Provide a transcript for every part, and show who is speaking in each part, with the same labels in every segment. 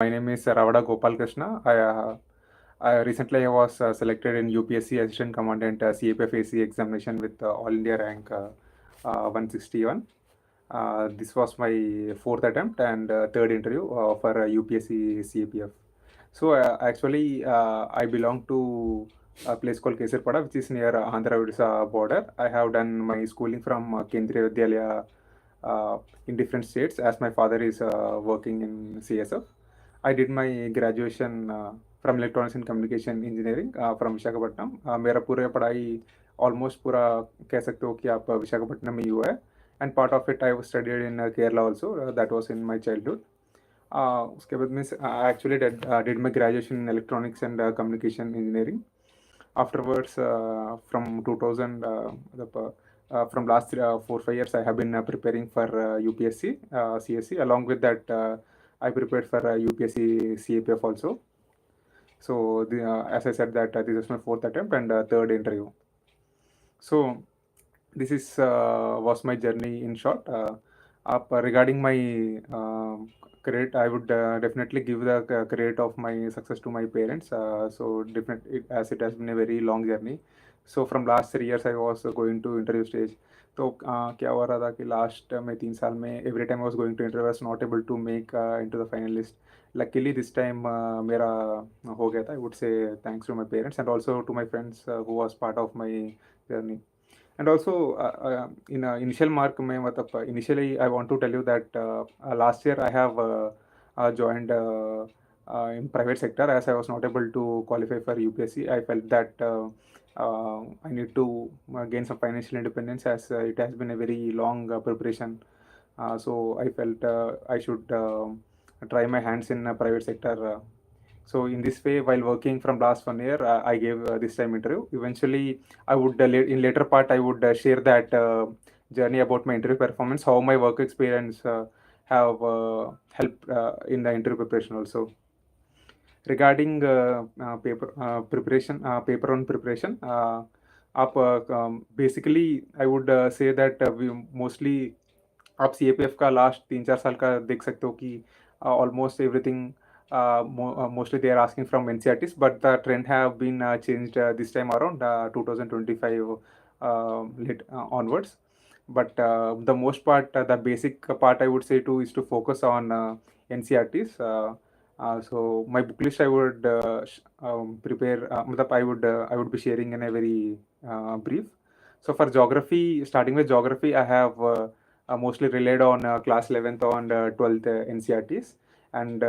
Speaker 1: My name is Ravada Krishna. I recently I was selected in UPSC Assistant Commandant CAPFAC examination with All India rank 161. This was my fourth attempt and third interview for UPSC CAPF. So I belong to a place called Kesarpada, which is near Andhra Odisha border. I have done my schooling from Kendriya Vidyalaya in different states, as my father is working in CSF. I did my graduation from Electronics and Communication Engineering from Visakhapatnam. मेरा पूरा पढ़ाई almost पूरा कह सकते हो कि आप विशाखापट्टनम में ही हुआ है. And part of it I was studied in Kerala also. That was in my childhood. उसके बाद means I actually did my graduation in electronics and communication engineering. Afterwards, from 2000, from last 4 5 years, I have been preparing for UPSC CSC. Along with that, I prepared for UPSC CAPF also. So as I said that this is my fourth attempt and third interview. So this is was my journey in short. Regarding my credit, I would definitely give the credit of my success to my parents. So definitely, as it has been a very long journey. So from last 3 years I was going to interview stage. तो क्या हो रहा था कि last में 3 साल में every time I was going to interview, I was not able to make into the finalist. Luckily this time मेरा हो गया था. I would say thanks to my parents and also to my friends who was part of my journey. And also, in initial mark, mein, matlab, initially, I want to tell you that last year I have joined in private sector, as I was not able to qualify for UPSC. I felt that I need to gain some financial independence, as it has been a very long preparation. So I felt I should try my hands in private sector. So in this way, while working from last 1 year, I gave this time interview. Eventually, I would in later part I would share that journey about my interview performance, how my work experience have helped in the interview preparation also. Regarding paper on preparation, basically I would say that we mostly आप CAPF का last 3 4 साल का देख सकते हो कि almost everything mostly they are asking from NCERTs, but the trend have been changed this time around 2025 late onwards. But the most part, the basic part I would say to is to focus on NCERTs. So my book list I would prepare. I would be sharing in a very brief. So for geography, starting with geography, I have mostly relied on class 11th and 12th NCERTs. And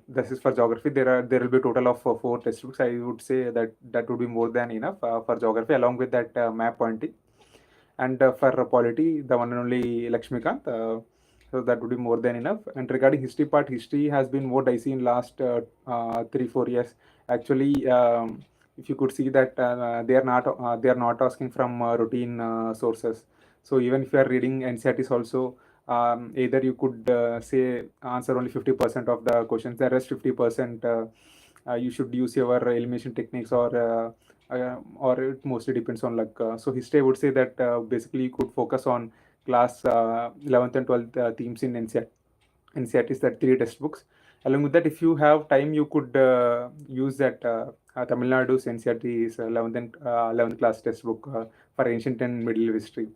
Speaker 1: this is for geography. There will be a total of 4 textbooks. I would say that that would be more than enough for geography, along with that map pointing. And for polity, the one and only Lakshmikant. So that would be more than enough. And regarding history part, history has been more dicey in last 3 4 years. Actually, if you could see that they are not asking from routine sources. So even if you are reading NCERTs also, either you could say answer only 50% of the questions. The rest 50% you should use your elimination techniques, or it mostly depends on luck. So history, I would say that basically you could focus on class 11th and 12th themes in NCERTs, that 3 textbooks. Along with that, if you have time, you could use that Tamil Nadu's NCERT's 11th class textbook for ancient and medieval history.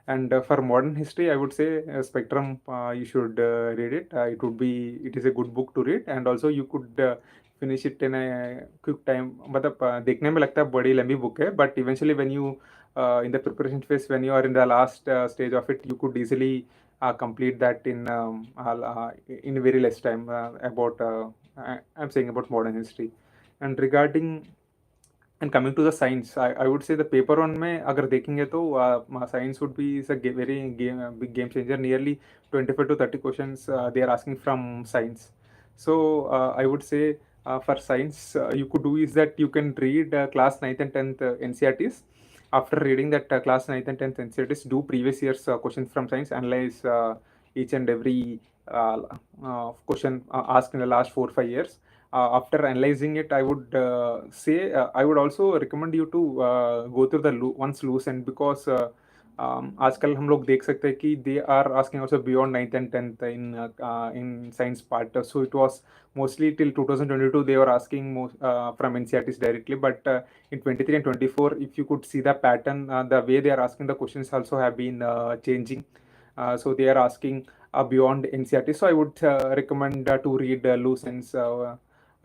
Speaker 1: And for modern history, I would say Spectrum. You should read it. It is a good book to read, and also you could finish it in a quick time. मतलब देखने में लगता है बड़ी लंबी book है, but eventually when you in the preparation phase, when you are in the last stage of it, you could easily complete that in very less time. I'm saying about modern history. And regarding and coming to the science, I would say the paper on में अगर देखेंगे तो science would be is a very big game changer. Nearly 25 to 30 questions they are asking from science. So I would say for science, you could do is that you can read class 9th and 10th NCERTs. After reading that class 9th and 10th NCERTs, do previous year's questions from science, analyze each and every question asked in the last 4 5 years. After analyzing it, I would say I would also recommend you to go through the once loose end, because आजकल हम लोग देख सकते हैं कि they are asking also beyond 9th and 10th in science part. So it was mostly till 2022 they were asking from NCERTs directly, but in 23 and 24, if you could see the pattern, the way they are asking the questions also have been changing. So they are asking beyond NCERT. So I would recommend to read Lucen's a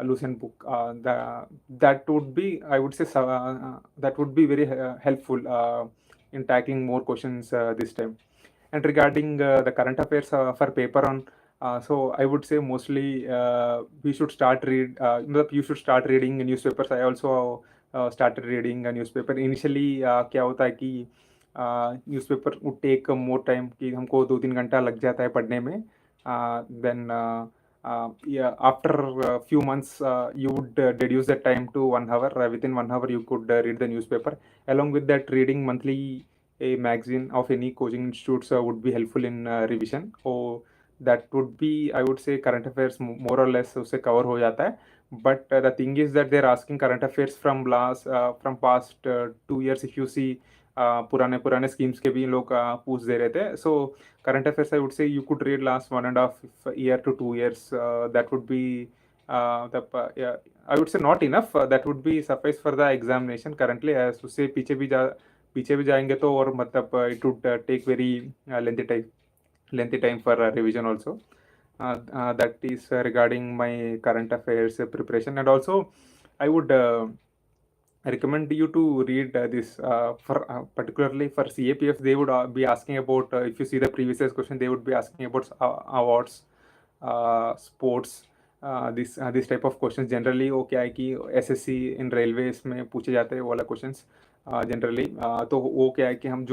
Speaker 1: Lucent book. That would be, I would say, that would be very helpful in tackling more questions this time. And regarding the current affairs for paper on, so I would say mostly we should start you should start reading newspapers. I also started reading a newspaper. Initially क्या होता है कि newspaper would take more time, कि हमको 2-3 घंटा लग जाता है पढ़ने में. Then yeah, after a few months you would reduce the time to 1 hour. Within 1 hour you could read the newspaper. Along with that, reading monthly a magazine of any coaching institutes would be helpful in revision. So that would be, I would say, current affairs more or less उससे cover हो जाता है. But the thing is that they're asking current affairs from past 2 years. If you see पुराने पुराने schemes के भी लोग पूछ दे रहे थे. So current affairs, I would say, you could read last 1.5 year to 2 years. That would be yeah, I would say not enough. That would be suffice for the examination currently. As उससे पीछे भी जाएंगे तो और मतलब it would take very lengthy time for revision also. That is regarding my current affairs preparation. And also I would I recommend you to read this for particularly for CAPF. They would be asking about, if you see the previous year's question, they would be asking about awards, sports, this type of questions. Generally वो क्या है कि SSC in railways में पूछे जाते हैं वो वाला questions जनरली. तो वो क्या है कि हम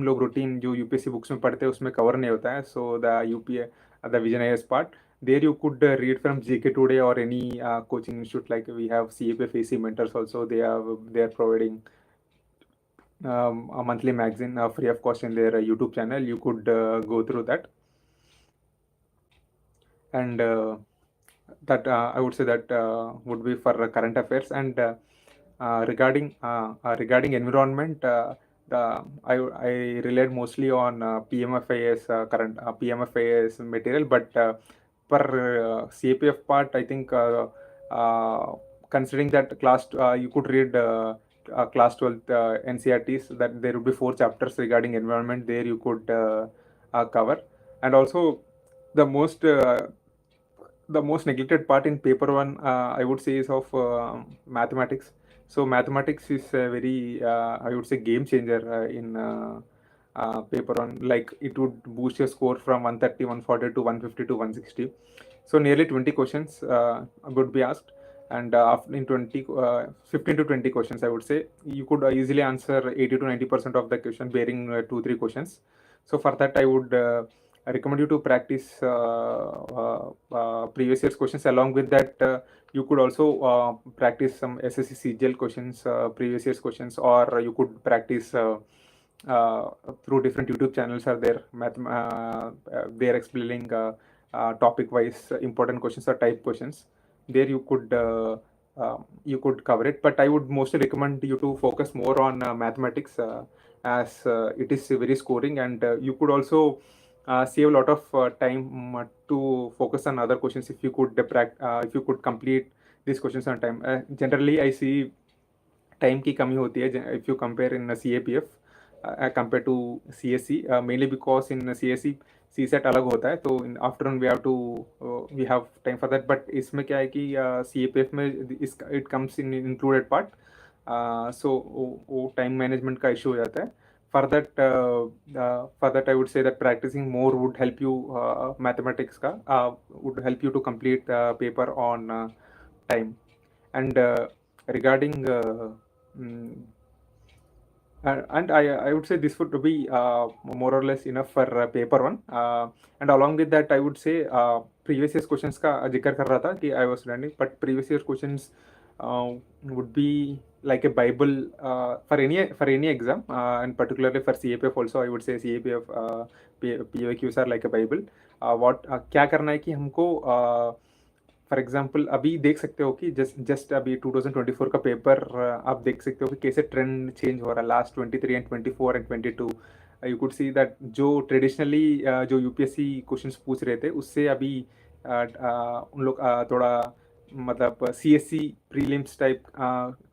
Speaker 1: लोग रूटीन जो UPSC बुक्स में पढ़ते हैं उसमें कवर नहीं होता है. So the vision IAS part, there you could read from GK Today or any coaching institute. Like we have CAPF AC mentors also. They are providing a monthly magazine free of cost in their YouTube channel. You could go through that. And that I would say that would be for current affairs. And regarding environment, I relied mostly on PMFIS current PMFIS material, but per CAPF part, I think considering that you could read class 12 NCRTs, that there would be 4 chapters regarding environment. There you could cover. And also the most neglected part in paper 1, I would say, is of mathematics. So mathematics is a very I would say game changer in paper 1. Like it would boost your score from 130, 140 to 150 to 160. So nearly 20 questions would be asked. And in 15 to 20 questions, I would say, you could easily answer 80 to 90% of the question, bearing 2-3 questions. So for that, I would I recommend you to practice previous year's questions. Along with that, you could also practice some SSC CGL questions, previous year's questions, or you could practice through different YouTube channels are there. They are explaining topic-wise important questions or type questions. There you could cover it. But I would mostly recommend you to focus more on mathematics, as it is very scoring, and you could also save a lot of time to focus on other questions if you could complete these questions on time. Generally, I see time की कमी होती है if you compare in CAPF compared to CSC, mainly because in CSC CSET अलग होता है, तो in afternoon we have time for that. But इसमें क्या है कि CAPF में it comes in included part, so वो time management का issue हो जाता है. For that I would say that practicing more would help you. Mathematics का would help you to complete paper on time. And regarding and I would say this would be more or less enough for paper 1. And along with that, I would say previous year's questions का जिक्र कर रहा था कि I was learning, but previous year questions would be like a Bible for any exam, and particularly for CAPF also. I would say CAPF POQs are like a Bible. क्या करना है कि हमको फॉर एग्जाम्पल अभी देख सकते हो कि जस्ट अभी 2024 का पेपर आप देख सकते हो कि कैसे ट्रेंड चेंज हो रहा है last 23 and 24 and 22. You could see that जो ट्रेडिशनली जो यूपीएससी क्वेश्चंस पूछ रहे थे उससे अभी उन लोग थोड़ा मतलब सीएससी प्रीलिम्स टाइप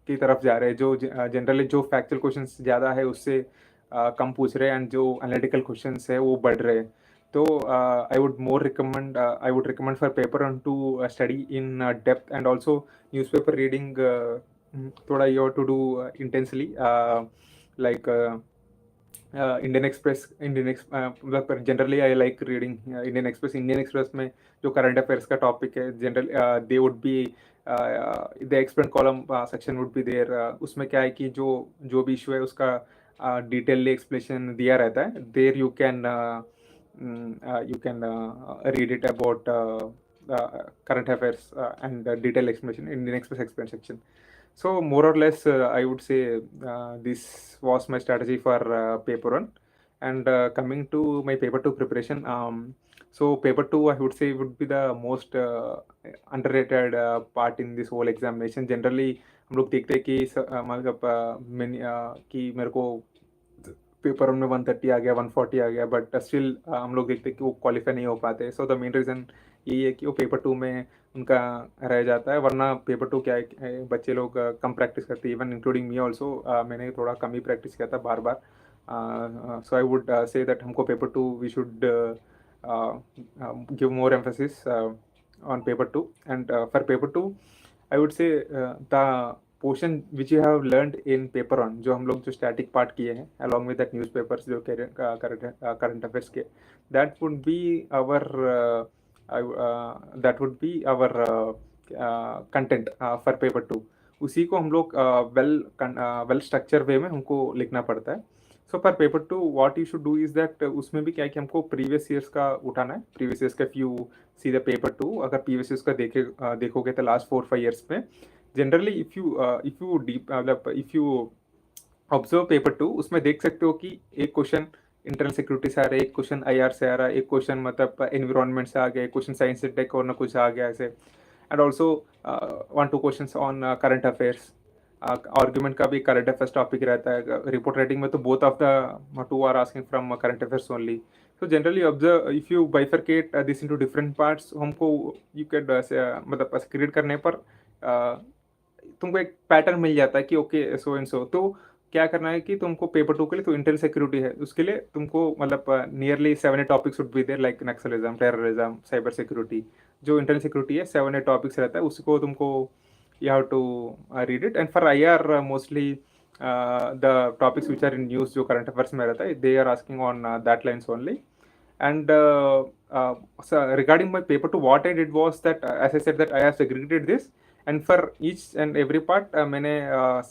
Speaker 1: की तरफ जा रहे हैं, जो जनरली जो फैक्चुअल क्वेश्चंस ज़्यादा है उससे कम पूछ रहे हैं, एंड जो एनालिटिकल क्वेश्चंस है वो बढ़ रहे हैं. तो I would recommend for paper on to study in depth, and also newspaper reading. Thoda you have to do intensely, like मतलब generally I like reading Indian Express. Indian Express में जो current affairs का topic है, general they would be the explain column section would be there. उसमें क्या है कि जो जो भी इशू है उसका डिटेलली एक्सप्लेनेशन दिया रहता है. There you can read it about current affairs and detailed explanation in the Indian Express explain section. So more or less, I would say this was my strategy for paper one. And coming to my paper two preparation, so paper two I would say would be the most underrated part in this whole examination. Generally हम लोग देखते हैं कि मतलब कि मेरे को paper में 130 आ गया, 140 आ गया, बट स्टिल हम लोग देखते हैं कि वो क्वालिफाई नहीं हो पाते. सो द मेन रीज़न यही है कि वो पेपर टू में उनका रह जाता है. वरना पेपर टू क्या है, बच्चे लोग कम प्रैक्टिस करते हैं, इवन इंक्लूडिंग मी ऑल्सो. मैंने थोड़ा कम ही प्रैक्टिस किया था बार बार. So I would say that हमको paper two we should give more emphasis on paper two. And for paper two I would say the portion which you have learned in paper one, जो हम लोग जो static part किए हैं along with that newspapers जो current affairs के, that would be our content for paper two. उसी को हम लोग वेल स्ट्रक्चर वे में हमको लिखना पड़ता है. So for paper to what you should do is that, उसमें भी क्या है कि हमको प्रीवियस ईयर्स का उठाना है. प्रीवियस ईयर्स का if you see the paper two, अगर प्रीवियस ईयर्स का देखोगे तो लास्ट 4-5 ईयर्स में generally if you observe paper two, उसमें देख सकते हो कि एक क्वेश्चन इंटरनल सिक्योरिटी से आ रहा है, एक क्वेश्चन आईआर से आ रहा है, एक क्वेश्चन मतलब एनवायरमेंट से आ गया, एक क्वेश्चन साइंस से टेक और ना कुछ आ गया ऐसे. And also 1-2 question on current affairs. Argument का भी करंट अफेयर्स टॉपिक रहता है. रिपोर्ट राइटिंग में तो both of the two are asking from current affairs only. So generally observe, if you bifurcate this into different parts, हमको you could मतलब create करने पर तुमको एक पैटर्न मिल जाता है कि ओके सो एंड सो. तो क्या करना है कि तुमको पेपर टू के लिए तो इंटरनल सिक्योरिटी है, उसके लिए तुमको मतलब nearly 7-8 topics would be there, like naxalism, terrorism, cyber security. जो इंटरनल सिक्योरिटी है 7-8 टॉपिक्स रहता है, उसको तुमको you have to read it. And for IR mostly the topics which are in news जो current affairs में रहता है, they are asking on that lines only. And so regarding my paper two, what I did was that as I said that I have segregated this, and for each and every part मैंने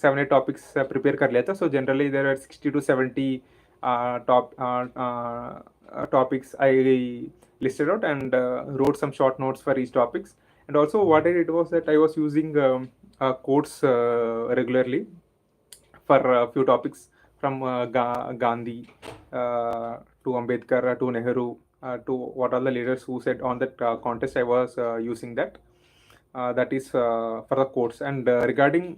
Speaker 1: 7-8 topics prepare कर लिया था. So generally there are 60 to 70 topics I listed out, and wrote some short notes for each topics. And also what I did was that I was using quotes regularly for a few topics, from Gandhi to Ambedkar to Nehru to what all the leaders who said on that contest. I was using that. That is for the quotes. And regarding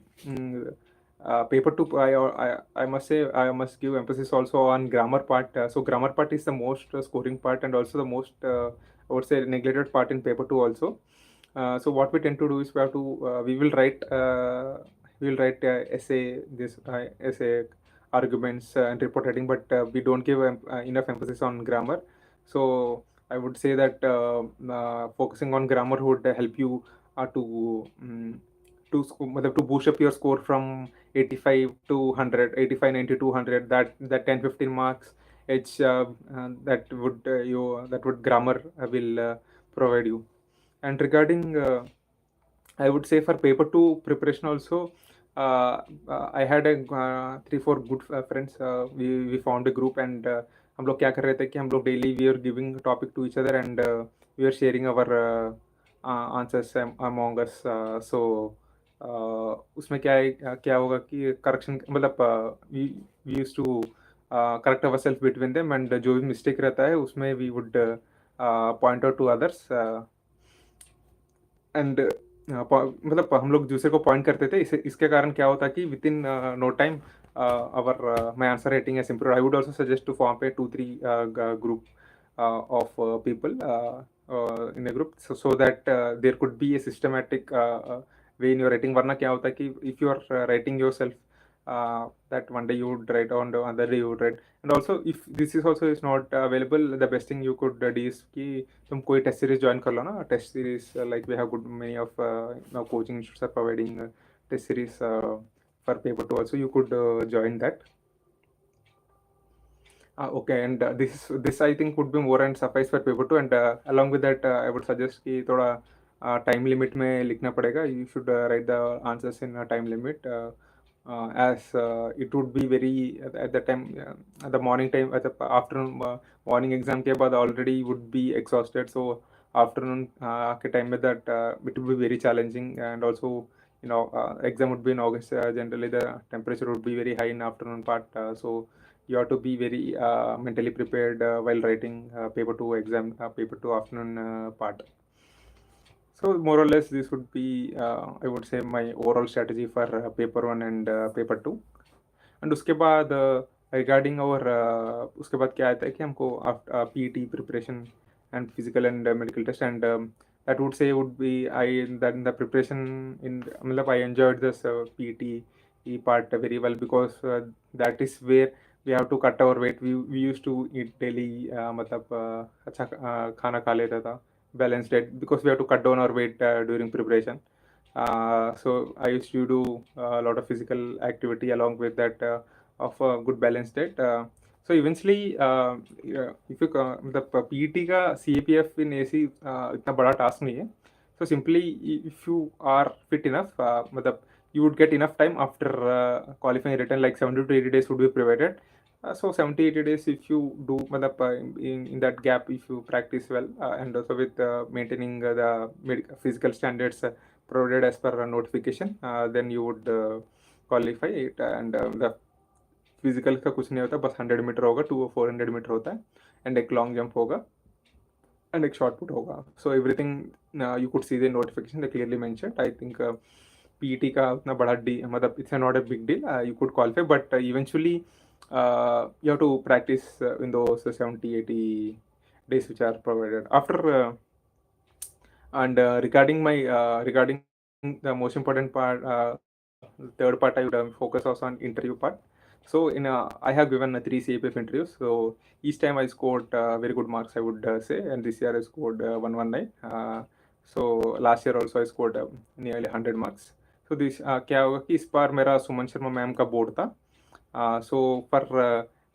Speaker 1: paper two, I must say I must give emphasis also on grammar part. So grammar part is the most scoring part, and also the most I would say neglected part in paper two also. So what we tend to do is we will write essay arguments and report writing, but we don't give enough emphasis on grammar. So I would say that focusing on grammar would help you to boost up your score from 85 to 100, 85, 90 to 100. That 10-15 marks each that would grammar will provide you. And regarding I would say for paper two preparation also, I had a 3-4 good friends. We found a group, and हम लोग क्या कर रहे थे कि हम लोग daily we are giving topic to each other, and we are sharing our answers among us. So उसमें क्या होगा कि correction मतलब we used to correct ourselves between them, and जो भी mistake रहता है उसमें we would point out to others. And मतलब हम लोग दूसरे को पॉइंट करते थे. इसके कारण क्या होता कि within no time my answer rating has improved. I would also suggest to form a 2-3 group of people in a group, so that there could be a systematic way in your writing. वरना क्या होता है कि if you are writing yourself, that one day you would write, on the other day you would write. And also if this is also is not available, the best thing you could do is कि तुम कोई test series join कर लो ना. Test series, like we have good many of now coaching institutes are providing test series for paper 2 also. You could join that. Okay, and this I think would be more and suffice for paper 2. And along with that, I would suggest कि थोड़ा time limit में लिखना पड़ेगा. You should write the answers in a time limit, as it would be very at the time, at the morning time, at the afternoon, morning exam के बाद already would be exhausted. So afternoon के time में that it would be very challenging. And also, exam would be in August. Generally the temperature would be very high in afternoon part. So you have to be very mentally prepared while writing paper 2 exam, paper 2 afternoon part. So more or less this would be, I would say, my overall strategy for paper 1 and paper 2. And उसके बाद regarding our उसके बाद क्या आता है कि हमको PET preparation and physical and medical test. And that would say would be that in the preparation in मतलब I enjoyed this PET part very well, because that is where we have to cut our weight. We used to eat daily, मतलब अच्छा खाना खा लेता था, balanced diet, because we have to cut down our weight during preparation. So I used to do a lot of physical activity along with that of a good balanced diet. So eventually, if you the PET का CAPF in AC इतना बड़ा task नहीं है. So simply, if you are fit enough, मतलब you would get enough time after qualifying written, like 70 to 80 days would be provided. So 70 80 days, if you do matlab, in that gap, if you practice well, and also with maintaining the physical standards provided as per notification, then you would qualify it. And the physical का कुछ नहीं होता, बस 100 metre होगा, 400 metre होता है, and एक long jump होगा, एंड एक शॉर्ट पुट होगा. So everything you could see the notification, the clearly mentioned. I think PET का उतना बड़ा मतलब it's not a big deal. You could qualify, but eventually you have to practice in those 70-80 days which are provided after. And regarding the most important part, the third part, I would focus also on interview part. So I have given 3 CAPF interviews. So each time I scored very good marks, I would say. And this year I scored 119. So last year also I scored nearly 100 marks. So this क्या होगा कि इस बार मेरा Suman Sharma ma'am का board था. So for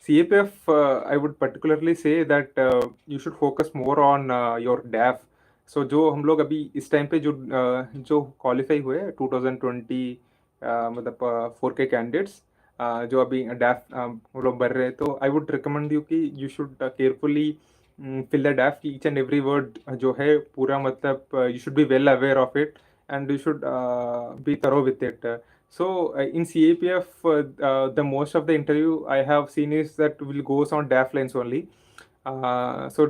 Speaker 1: CAPF, I would particularly say that you should focus more on your DAF. So जो हम लोग अभी इस टाइम पे जो क्वालिफाई हुए 2020 मतलब 4K कैंडिडेट्स जो अभी डैफ वो लोग भर रहे हैं, तो आई वुड रिकमेंड यू कि you should carefully fill the DAF. Each and every word जो है पूरा, मतलब you should be well aware of it, and you should be thorough with it. So in CAPF, the most of the interview I have seen is that will goes on DAF lines only. So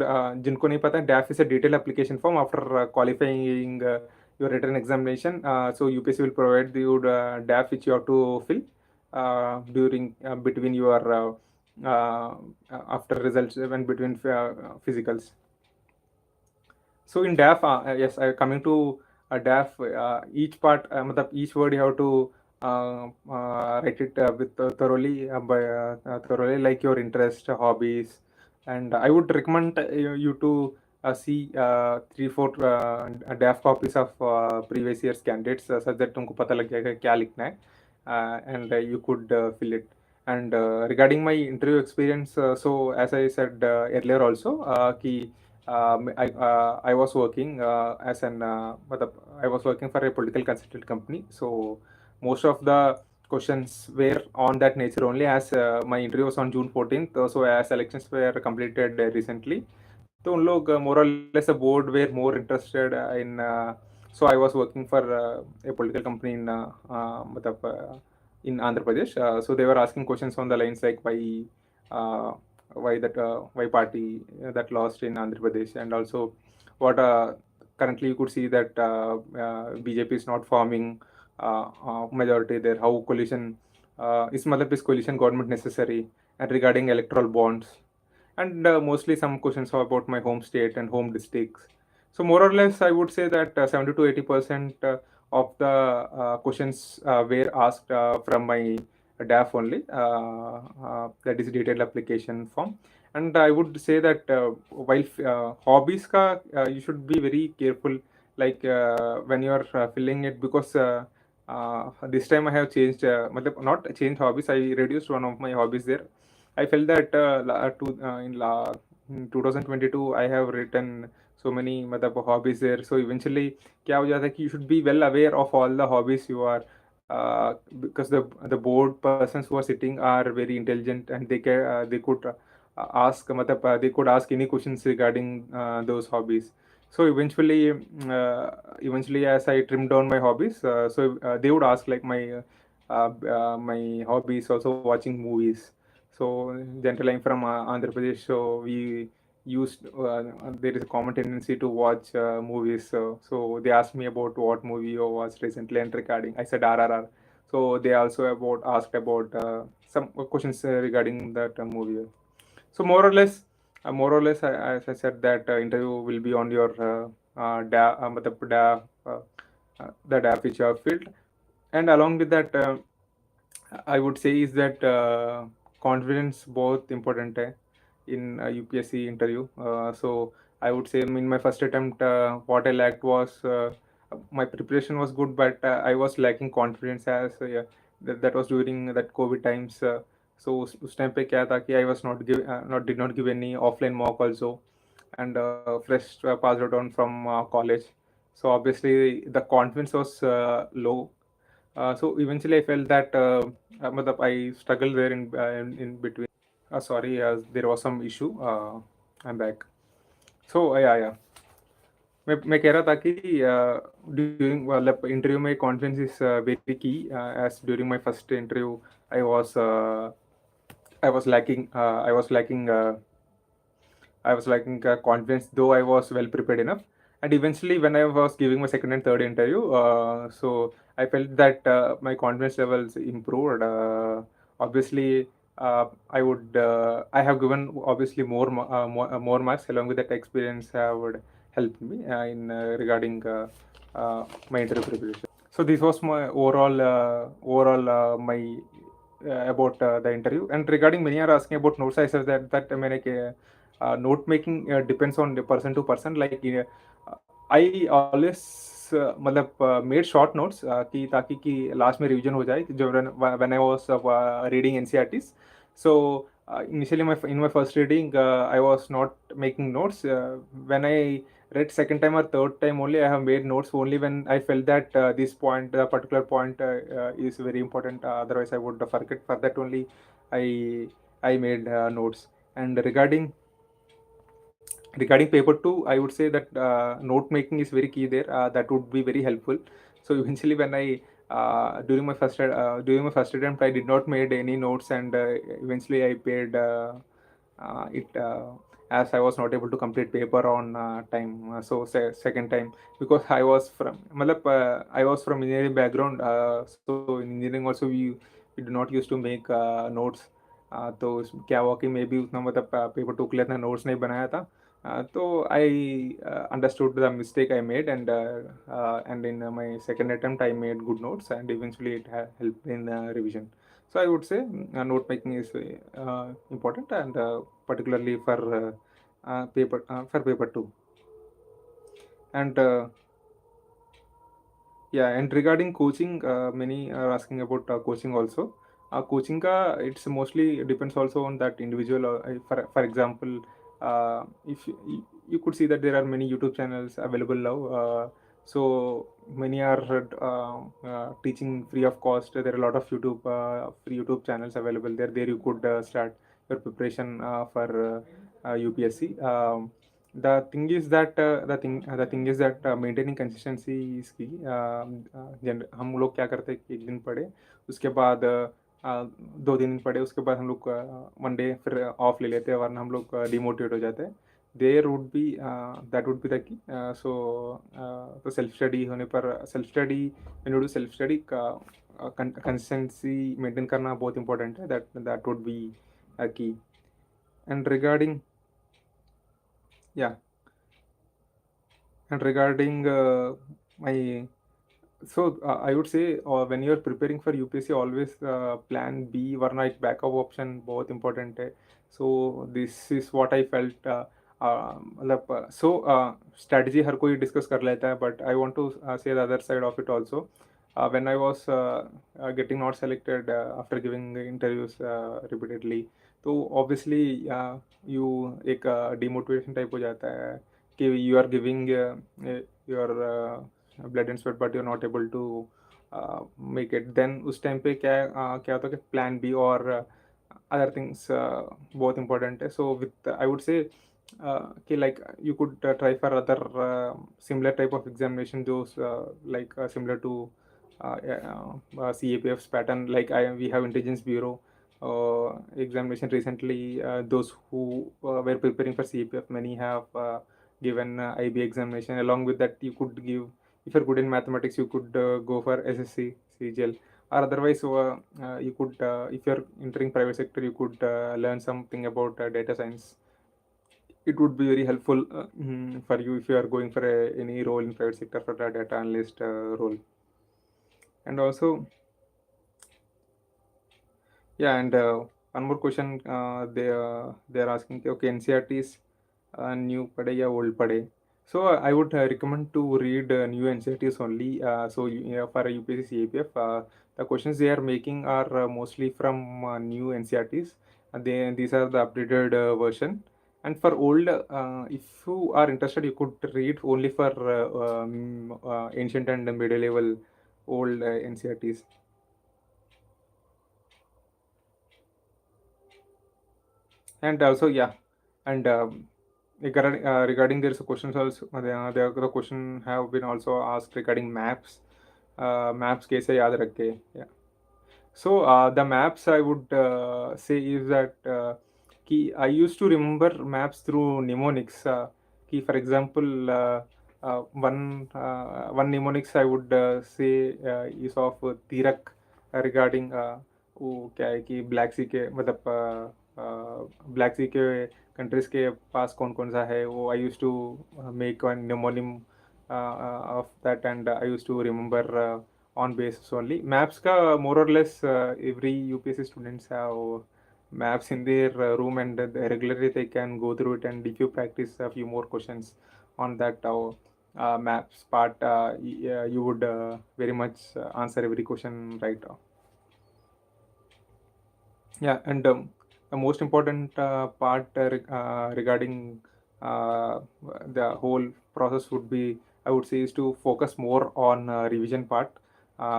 Speaker 1: जिनको नहीं पता, DAF is a detailed application form after qualifying your written examination. So UPSC will provide you DAF which you have to fill during between your after results and between physicals. So in DAF, yes, coming to DAF, each part, each word you have to write it with thoroughly, like your interest, hobbies. And I would recommend you to see 3-4 DAF copies of previous year's candidates, such that तुमको पता लग जाएगा क्या लिखना है, and you could fill it. And regarding my interview experience, so as I said earlier also, कि I was working as an I was working for a political consultant company. So most of the questions were on that nature only, as my interview was on June 14th. So as elections were completed recently, तो उन लोग more or less a board were more interested in so I was working for a political company in मतलब in Andhra Pradesh. So they were asking questions on the lines like why party that lost in Andhra Pradesh, and also what currently you could see that BJP is not forming majority there, how coalition is matlab is coalition government necessary, and regarding electoral bonds, and mostly some questions are about my home state and home districts. So more or less, I would say that 70 to 80% of the questions were asked from my DAF only. That is detailed application form. And I would say that while hobbies ka, you should be very careful, like when you are filling it, because this time I have changed, matlab not changed hobbies. I reduced one of my hobbies there. I felt that in 2022 I have written so many matlab hobbies there. So eventually, क्या हो जाता है कि you should be well aware of all the hobbies you are, because the board persons who are sitting are very intelligent, and they could ask matlab they could ask any questions regarding those hobbies. So eventually, as I trimmed down my hobbies, they would ask like my hobbies also watching movies. So generally, I'm from Andhra Pradesh, so we used there is a common tendency to watch movies. So they asked me about what movie you watched recently and regarding. I said RRR. So they also asked about some questions regarding that movie. So more or less, as I said, that interview will be on your matlab the DAP which you have filled, and along with that. I would say is that confidence both important in a UPSC interview. So I would say in my first attempt, what I lacked was my preparation was good, but I was lacking confidence, as yeah, that was during that COVID times. So उस time पे क्या था कि I was not did not give any offline mock also, and fresh passed out on from college. So obviously the confidence was low. So eventually, I felt that matlab I struggled there in between. Sorry, there was some issue. I'm back. So yeah. मैं कह रहा था कि during मतलब interview में confidence is very key as during my first interview I was I was lacking confidence, though I was well prepared enough. And eventually, when I was giving my second and third interview, so I felt that my confidence levels improved. Obviously, I have given obviously more marks, along with that experience would help me in regarding my interview preparation. So this was my overall my about the interview. And regarding many are asking about notes, I said that मैंने note making depends on the person to person. Like I always मतलब made short notes कि ताकि कि last में revision हो जाए जो when I was reading NCERTs. So initially in my first reading I was not making notes. When I read second time or third time only, I have made notes only when I felt that the particular point is very important. Otherwise, I would forget. For that only, I I made notes. And regarding paper two, I would say that note making is very key there. That would be very helpful. So eventually, when I during my first attempt, I did not made any notes, and eventually I paid it as I was not able to complete paper on time. Second time, because I was from engineering background. So in engineering also we do not used to make notes. तो क्या हुआ कि may be उतना मतलब paper two के लिए इतना notes नहीं बनाया था. So I understood the mistake I made, and in my second attempt I made good notes, and eventually it helped in revision. So I would say note making is important, and particularly for paper two. And yeah, and regarding coaching, many are asking about coaching also. Coaching ka it's mostly depends also on that individual. For example, if you could see that there are many YouTube channels available now. So many are teaching free of cost. There are a lot of free YouTube channels available there. There you could start your preparation for UPSC. The thing is that maintaining consistency is key. हम लोग क्या करते हैं कि एक दिन पढ़े, उसके बाद 2 दिन पढ़े, उसके बाद हम लोग वन डे फिर ऑफ ले लेते हैं, वरना हम लोग डिमोटिवेट हो जाते हैं. There would be that would be the key. तो सेल्फ स्टडी होने पर, self study when you do self study, consistency maintain करना बहुत important है. That would be a key. And regarding, yeah, and regarding my, so I would say when you're preparing for UPSC, always plan B वरना एक backup option बहुत important है. So this is what I felt. मतलब so strategy हर कोई discuss कर लेता है, but I want to say the other side of it also. When I was getting not selected after giving interviews repeatedly, तो obviously you एक demotivation type हो जाता है कि you are giving your blood and sweat but you're not able to make it. Then उस time पे क्या होता है कि plan B और other things बहुत important है. So with I would say कि like you could try for other similar type of examination, those like similar to CAPF's pattern. Like we have Intelligence Bureau examination recently. Those who were preparing for CAPF, many have given IB examination. Along with that, you could give, if you're good in mathematics, you could go for SSC, CGL, or otherwise you could, if you're entering private sector, you could learn something about data science. It would be very helpful for you if you are going for any role in private sector for the data analyst role. And also, yeah, and one more question they are asking, okay, NCRT is new pade ya old pade. So I would recommend to read new NCRTs only. So for UPSC CAPF, the questions they are making are mostly from new NCRTs. These are the updated version. And for old, if you are interested, you could read only for ancient and medieval old NCRTs. And also, yeah, and regarding there's a questions also, the question have been also asked regarding maps. Maps कैसे याद रखे? Yeah. So the maps I would say is that I used to remember maps through mnemonics. For example, one mnemonics I would say is of Tirak regarding वो क्या है कि black सी के मतलब black सी के कंट्रीज के पास कौन कौन सा है, वो I use to make one mnemonym of that, and I used to remember on basis only. Maps ka more or less every UPSC students have maps in their room, and regularly they can go through it. And if you practice a few more questions on that maps part, you would very much answer every question right. Yeah, and the most important part regarding the whole process would be, I would say, is to focus more on revision part.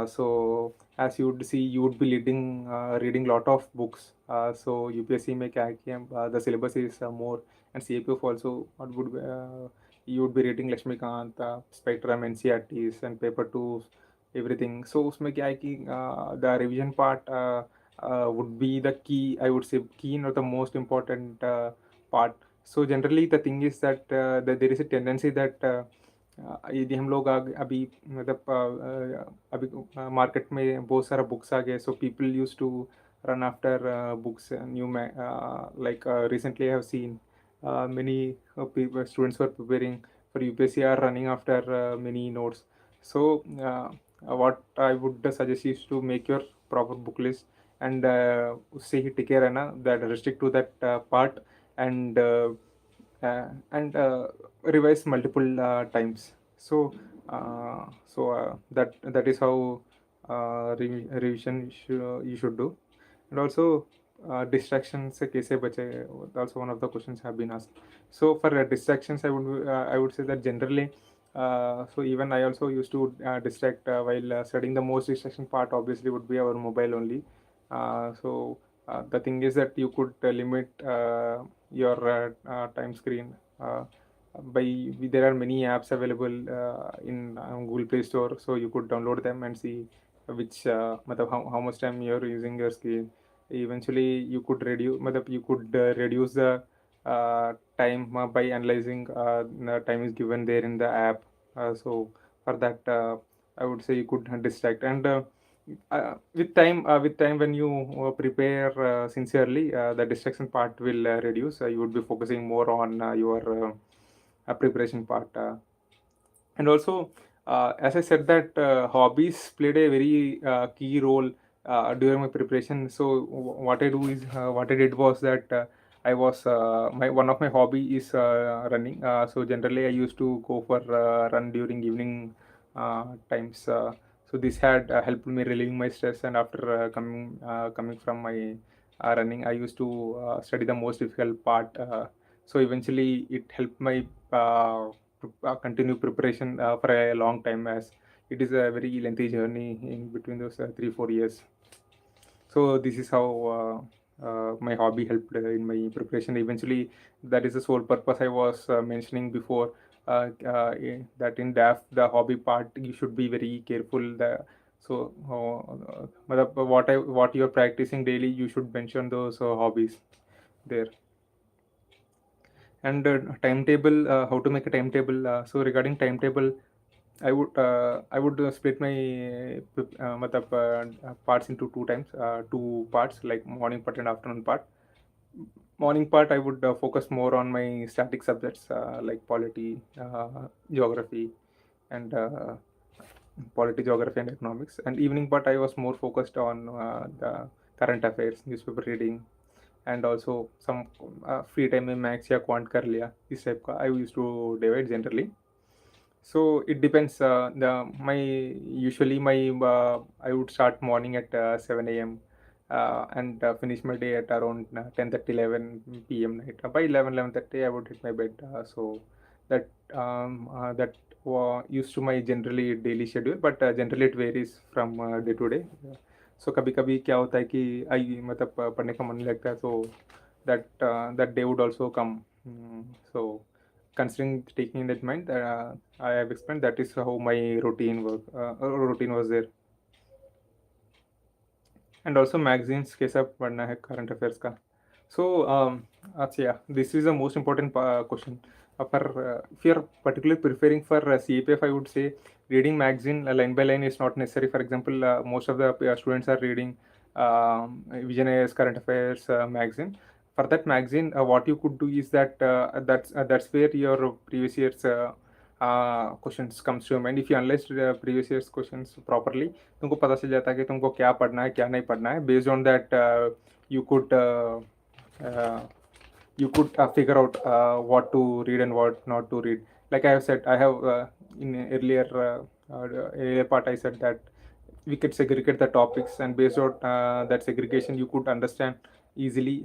Speaker 1: So as you would see, you would be reading lot of books. So UPSC में क्या है कि the syllabus is more, and CAPF also you would be reading Lakshmikant, Spectrum, NCRTs, and paper 2, everything. So उसमें क्या है कि the revision part would be the key, I would say, key or the most important part. So generally the thing is that there is a tendency that यदि हम लोग अभी मतलब अभी मार्केट में बहुत सारा बुक्स आ गए, so people use to run after books, like recently I have seen many people, students who are preparing for UPSC are running after many notes. So what I would suggest is to make your proper book list, and उससे ही टिके रहना, that restrict to that part, and revise multiple times. So that is how revision you should do. And also distractions से कैसे बचे, also one of the questions have been asked. So for distractions, I would say that generally so even I also used to distract while studying. The most distraction part obviously would be our mobile only. So the thing is that you could limit your time screen by, there are many apps available in Google Play Store, so you could download them and see which matlab how much time you're using your screen. Eventually you could reduce, matlab you could reduce the time by analyzing the time is given there in the app. So for that I would say you could distract. And with time when you prepare sincerely, the distraction part will reduce. You would be focusing more on your preparation part. And also, as I said that hobbies played a very key role during my preparation. So what I did was that I was my one of my hobby is running. So generally I used to go for run during evening times. So this had helped me relieving my stress, and after coming from my running, I used to study the most difficult part. So eventually it helped my continue preparation for a long time, as it is a very lengthy journey in between those 3 4 years. So this is how my hobby helped in my preparation eventually. That is the sole purpose I was mentioning before, that in DAF the hobby part you should be very careful. What you're practicing daily, you should mention those hobbies there. And timetable, how to make a timetable. So regarding timetable, I would split my parts into two parts, like morning part and afternoon part. Morning part I would focus more on my static subjects, like geography, and geography and economics. And evening part I was more focused on the current affairs, newspaper reading, and also some free time में maths या quant कर लिया, इस type का I used to divide generally. So it depends. My usually my I would start morning at 7 a.m. And finish my day at around 10:30 11 p.m. night. By 11:30 I would hit my bed. So that used to my generally daily schedule, but generally it varies from day to day. So कभी कभी क्या होता है कि आई मतलब पढ़ने का मन नहीं लगता है, so that day would also come. So considering taking that mind, I have explained that is how my routine was there. And also magazines कैसा पढ़ना है current affairs का. So अच्छा, yeah, this is the most important question. If you're particularly preparing for CAPF, I would say reading magazine line by line is not necessary. For example, most of the students are reading Vision AS current affairs magazine. For that magazine, what you could do is that's where your previous year's questions comes to your mind. If you analyze the previous year's questions properly, तुमको पता चल जाता है कि तुमको क्या पढ़ना है क्या नहीं पढ़ना है. Based on that, you could uh, figure out what to read and what not to read. Like I have said, I have in earlier part I said that we could segregate the topics, and based on that segregation you could understand easily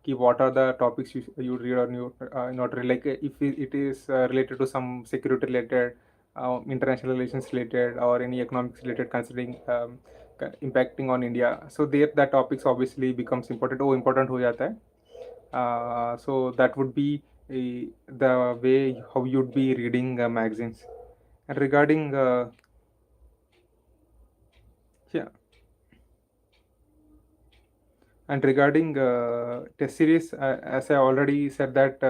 Speaker 1: what are the topics you read or you not read. Like if it is related to some security related, international relations related, or any economics related, considering impacting on India, so there the topics obviously becomes important. Oh, important हो जाता है. So that would be the way how you'd be reading magazines. And regarding yeah, and regarding test series, as I already said that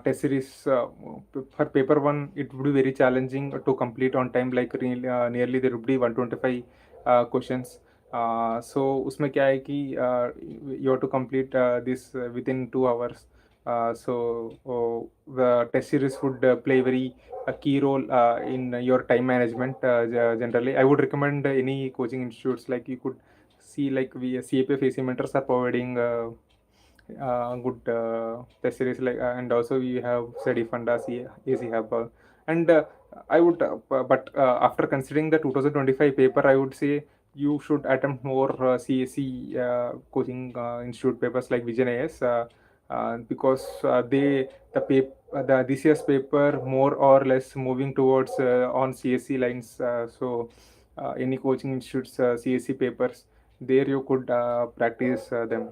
Speaker 1: test series for paper one, it would be very challenging to complete on time. Like nearly there would be 125 questions. So उसमें क्या है कि you have to complete this within 2 hours. The test series would play very a key role in your time management. Generally, I would recommend any coaching institutes, like you could see, like we CAPF AC mentors are providing good test series, like and also we have study funda AC hub, and I would but after considering the 2025 paper, I would say you should attempt more CAC coaching institute papers like Vision AS, because the this year's paper more or less moving towards on CSC lines. Any coaching institutes CSC papers, there you could practice them.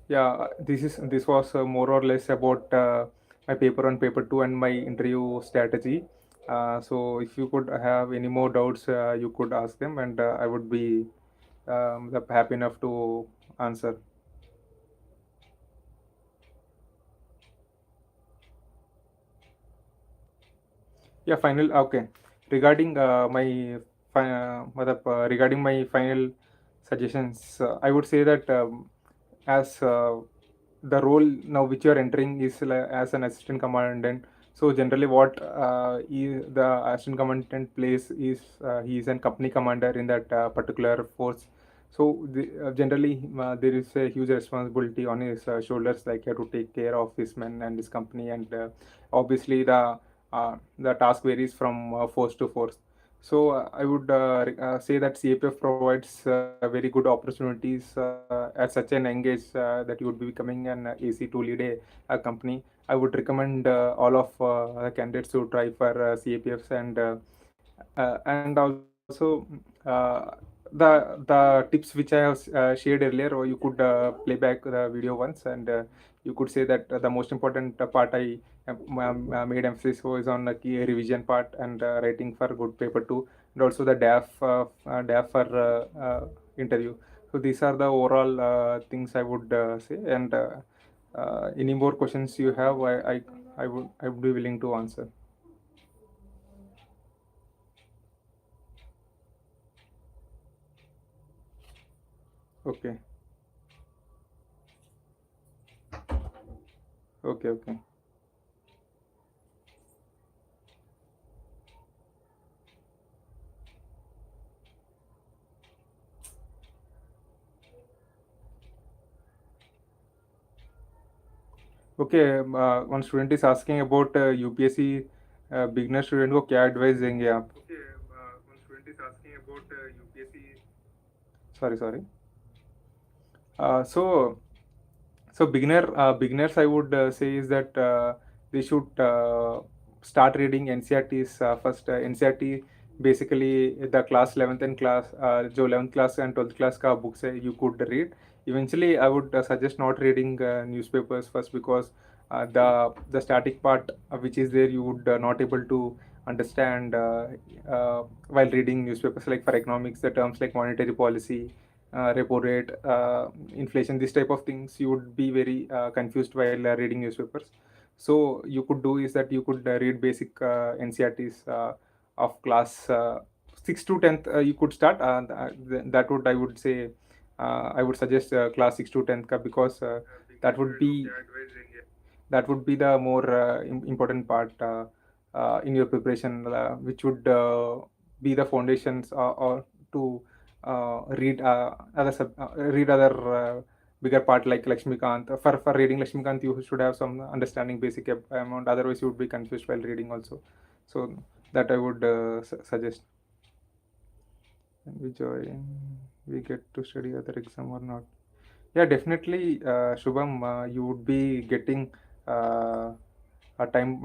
Speaker 1: Yeah, this was more or less about my paper on paper two and my interview strategy. So if you could have any more doubts, you could ask them, and I would be happy enough to answer. Yeah, final. Okay. Regarding regarding my final suggestions, I would say that as the role now which you are entering is as an assistant commandant. So generally, what the assistant commandant plays is he is a company commander in that particular force. So generally, there is a huge responsibility on his shoulders, like he have to take care of his men and his company, and obviously the task varies from force to force. So I would say that CAPF provides very good opportunities at such an young age that you would be becoming an AC to lead a company. I would recommend all of the candidates to try for CAPFs, and also the tips which I have shared earlier, or you could play back the video once, and you could say that the most important part I made emphasis was on the key revision part and writing for good paper too, and also the DAF for interview. So these are the overall things I would say. And any more questions you have, I would be willing to answer. Okay, okay, okay. Okay, one student is asking about UPSC beginner student को क्या advice देंगे आप? Okay, one student is asking about UPSC. Sorry, sorry. So beginners I would say is that they should start reading NCRTs first. NCRT basically the class 11th and class जो 11th class and 12th class का books है you could read. Eventually I would suggest not reading newspapers first, because the static part which is there you would not able to understand while reading newspapers. Like for economics, the terms like monetary policy, repo rate, inflation, this type of things, you would be very confused while reading newspapers. So you could do is that you could read basic NCRTs of class 6 to 10th. You could start. That would, I would say, I would suggest class 6 to 10th because that would be the more important part in your preparation, which would be the foundations or to read other bigger part like Lakshmikant. For reading Lakshmikant, you should have some understanding basic amount. Otherwise, you would be confused while reading also. So that I would suggest. And we join, we get to study other exam or not? Yeah, definitely, Shubham, you would be getting uh, a time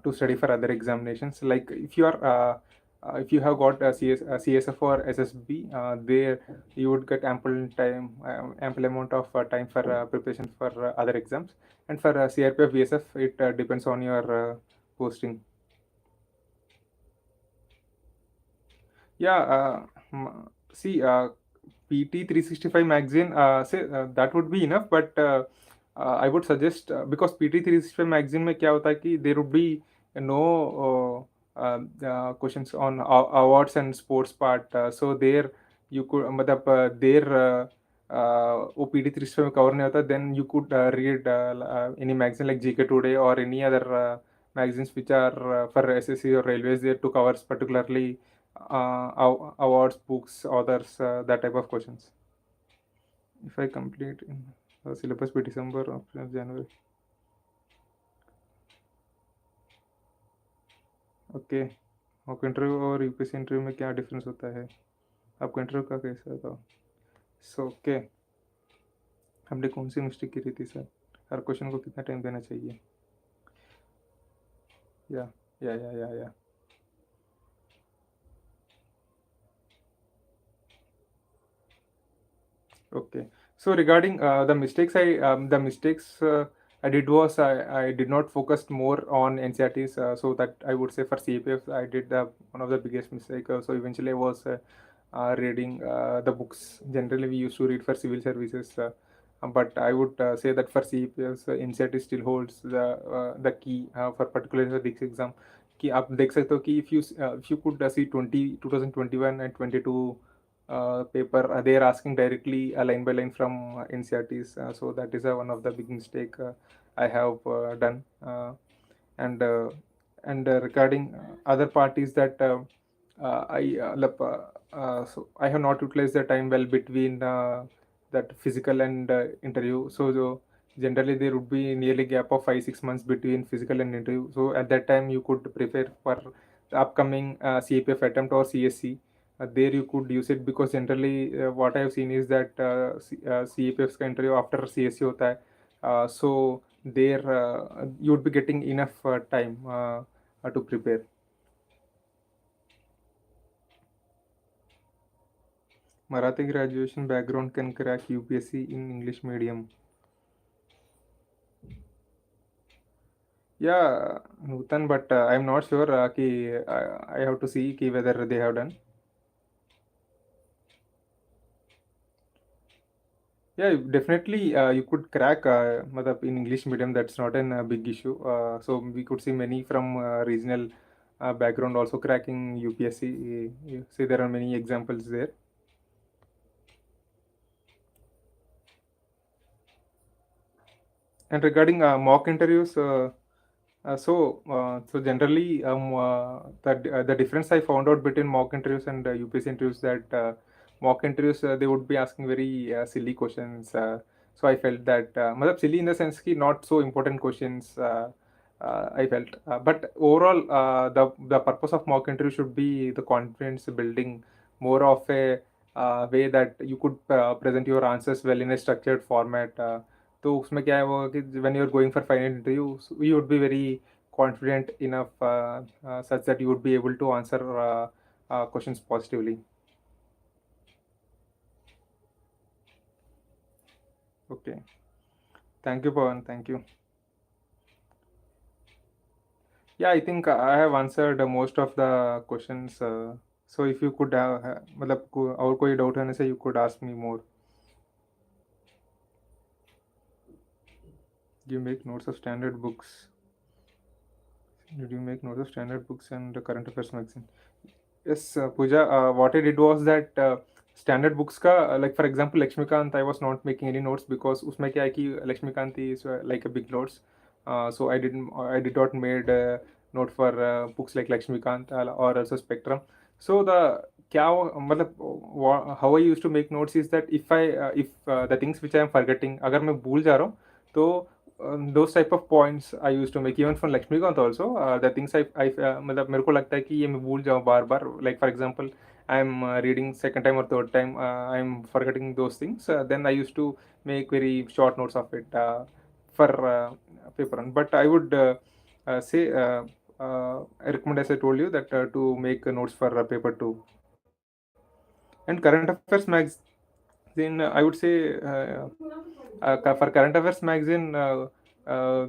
Speaker 1: to study for other examinations. Like if you have got a CSF or SSB, there you would get ample time, ample amount of time for preparation for other exams. And for CRPF, VSF, it depends on your posting. Yeah, see, PT 365 magazine, say that would be enough, but I would suggest because PT 365 magazine में क्या होता है कि there would be no questions on awards and sports part. So there you could मतलब there वो PT 365 में cover नहीं होता. Then you could read any magazine like GK Today or any other magazines which are for SSC or railways there to covers particularly awards, books, authors, that type of questions. If I complete in syllabus by December or January. Okay, आपको interview और UPSC interview में क्या difference होता है? आपको interview का कैसा था? सो ओके, हमने कौन सी मिस्टेक की रही थी सर? हर क्वेश्चन को कितना टाइम देना चाहिए? या या Okay. So regarding the mistakes I did was I did not focus more on NCRTs. So that I would say for CPF I did one of the biggest mistake. So eventually I was reading the books. Generally we used to read for civil services. But I would say that for CPS, NCERT still holds the key for particularly for this exam. कि आप देख सकते हो कि if you could see 2021 and 22 paper, they are asking directly line by line from NCERTs. So that is one of the big mistake I have done. And regarding other parties that so I have not utilized the time well between that physical and interview. Generally there would be nearly gap of 5 6 months between physical and interview. So at that time you could prepare for the upcoming CAPF attempt or CSC. There you could use it because generally what I have seen is that CAPF का interview after CSC होता है. So there you would be getting enough time to prepare. Marathi graduation background can crack UPSC in English medium. Yeah, Nutan, but I'm not sure I have to see whether they have done. Yeah, definitely you could crack matlab in English medium. That's not a big issue. So we could see many from regional background also cracking UPSC. You see there are many examples there. And regarding mock interviews, so generally, the difference I found out between mock interviews and UPSC interviews that mock interviews they would be asking very silly questions. So I felt that, matlab silly in the sense ki not so important questions. I felt, but overall, the purpose of mock interview should be the confidence building, more of a way that you could present your answers well in a structured format. तो उसमें क्या है वो कि when you're going for final interview, you would be very confident enough such that you would be able to answer questions positively. Okay. Thank you, Pawan. Thank you. Yeah, I think I have answered most of the questions. So if you could have, मतलब और कोई doubt होने से you could ask me more. You make notes of standard books. Did you make notes of standard books and the current affairs magazine? Yes, Pooja, what I did was that standard books का like for example Lakshmikant, I was not making any notes because उसमें क्या है कि Lakshmikant is like a big notes. So I did not made note for books like Lakshmikant or also Spectrum. So the क्या मतलब how I used to make notes is that if the things which I am forgetting अगर मैं भूल जा रहा हूँ तो those type of points I used to make even from Lakshmikant also. The things I मतलब मेरे को लगता है कि ये मैं भूल जाऊँ बार बार. Like for example, I'm reading second time or third time, I'm forgetting those things. Then I used to make very short notes of it for paper run. But I would say I recommend, as I told you, that to make notes for paper two. And current affairs magazine, I would say for current affairs magazine,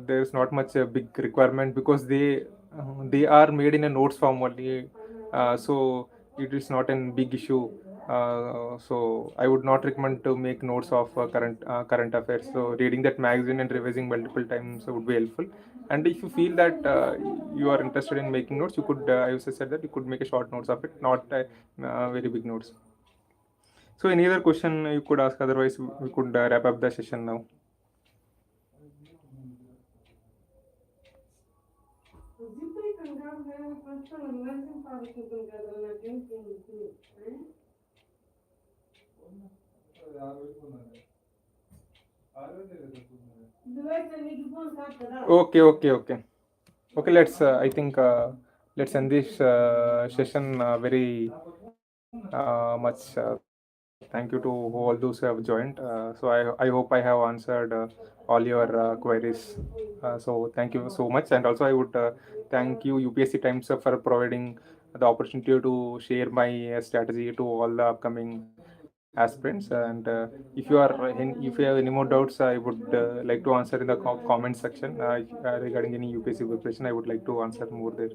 Speaker 1: there's not much big requirement because they are made in a notes form only. So it is not a big issue. So I would not recommend to make notes of current affairs. So reading that magazine and revising multiple times would be helpful. And if you feel that you are interested in making notes, you could. I also said that you could make a short notes of it, not very big notes. So any other question you could ask? Otherwise, we could wrap up the session now. Okay, okay, okay. Okay, let's. I think let's end this session very much. Thank you to all those who have joined. I hope I have answered all your queries. So thank you so much, and also I would thank you UPSC Times for providing the opportunity to share my strategy to all the upcoming aspirants. And if you have any more doubts, I would like to answer in the comment section regarding any UPSC preparation. I would like to answer more there.